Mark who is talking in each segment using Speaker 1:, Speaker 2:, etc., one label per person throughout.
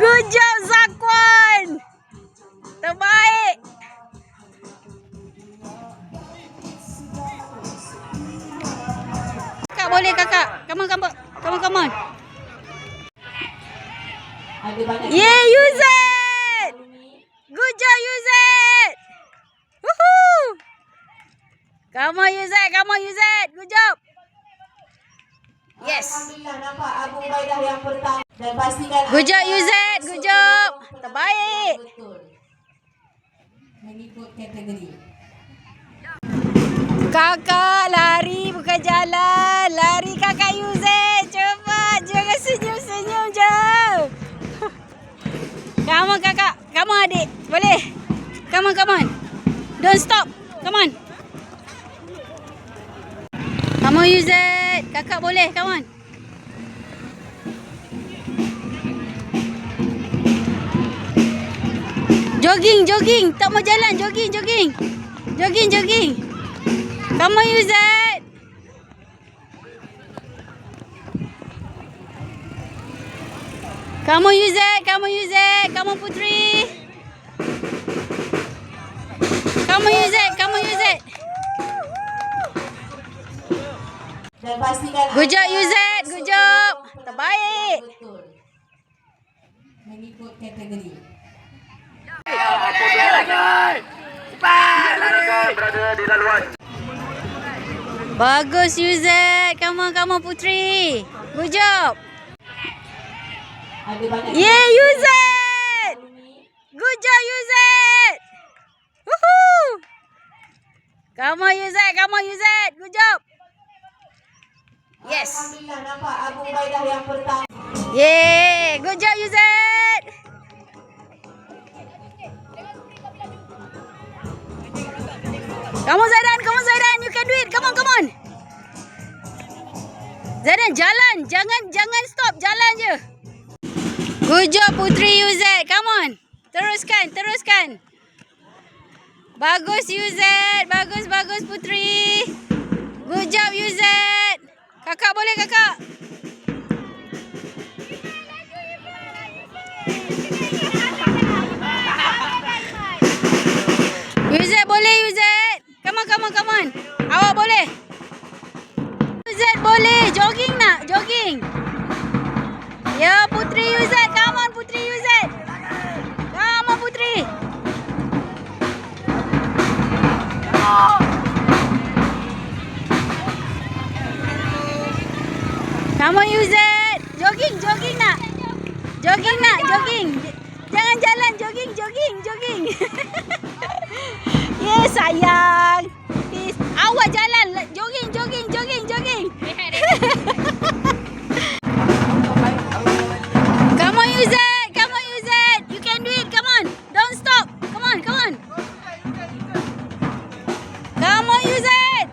Speaker 1: Good job, Zakwan. Terbaik. Kakak boleh kakak. Come on, come on. Come on, come on. Yeah, use it. Good job, use it. Woohoo. Come on, use it. Come on, use it. Good job. Yes. Good job, use it. Good job. Terbaik.
Speaker 2: Mengikut kategori.
Speaker 1: Kakak lari bukan jalan. Lari kakak use it. Cepat. Jangan senyum-senyum je. Come on kakak. Come on adik. Boleh. Come on, come on. Don't stop. Come on. Come on use it. Kakak boleh. Come on. Jogging, jogging. Tak mau jalan. Jogging, jogging. Jogging, jogging. Come on use it. Come on use it. Come on use it. Come on Putri. Come on use it. Come on use it.
Speaker 2: Dan pastikan
Speaker 1: Good job use it. Good job. Terbaik.
Speaker 2: mengikut kategori.
Speaker 3: Berada di laluan.
Speaker 1: Bagus use it. Come on Putri. Good job.
Speaker 2: Ada banyak
Speaker 1: Yeah, use it. Good job use it. Woohoo. Come on use it. Come on use it. Good job. Yes.
Speaker 2: Alhamdulillah nampak Abu Ubaidah yang pertama.
Speaker 1: Yeah, good job use it. Come on Zaidan, you can do it. Come on. Zaidan jalan, jangan stop, jalan je. Good job Putri use it. Come on. Teruskan. Bagus use it. Bagus Putri. Good job use it. Kakak boleh kakak. Use it boleh use it. Come on. Awak boleh. Use it boleh. Jogging nak? Jogging. Ya Putri use it. Come on Putri use it. Come on Putri. Come on use it. Jogging nak? Jogging nak? Jangan jalan, jogging. Yeah sayang. Please. Awak jalan, jogging. Come on use it. You can do it. Come on. Don't stop. Come on. Come on use it.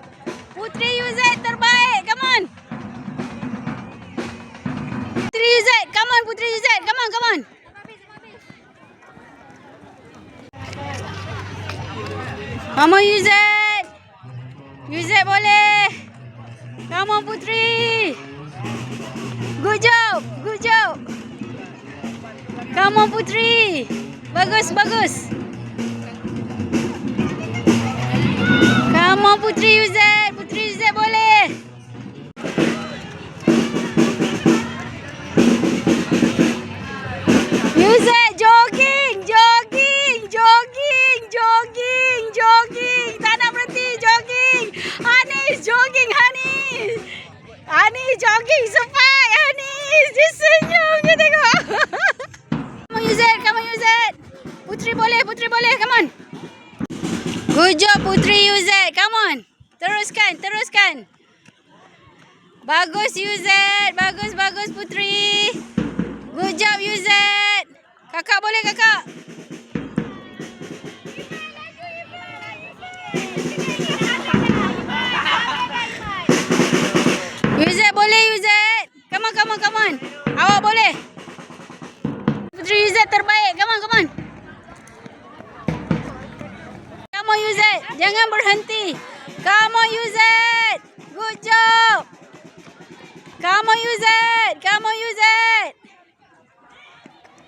Speaker 1: Putri use it. Terbaik. Come on. Putri use it. Come on. Come on. Come on use it. Use it boleh. Come on Putri. Good job. Come on Putri. Bagus. Come on Putri use it boleh. Use it. Jogging. Tak nak berhenti jogging. Hanis jogging. Hanis jogging cepat. Hanis dia senyum je tengok. Come on use it. Putri boleh. Come on. Good job Putri use it. Come on. Teruskan. Bagus use it. Bagus Putri. Good job use it. Kakak boleh kakak. Use it boleh use it. Come on. Awak boleh. Putri use it terbaik. Come on. Come on use it. Jangan berhenti. Come on use it. Good job. Come on use it.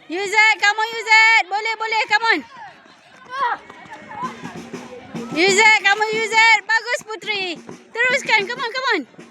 Speaker 1: Yuzet, come on Yuzet. Boleh, boleh, come on. Yuzet, come on Yuzet. Bagus Putri. Teruskan, come on, come on.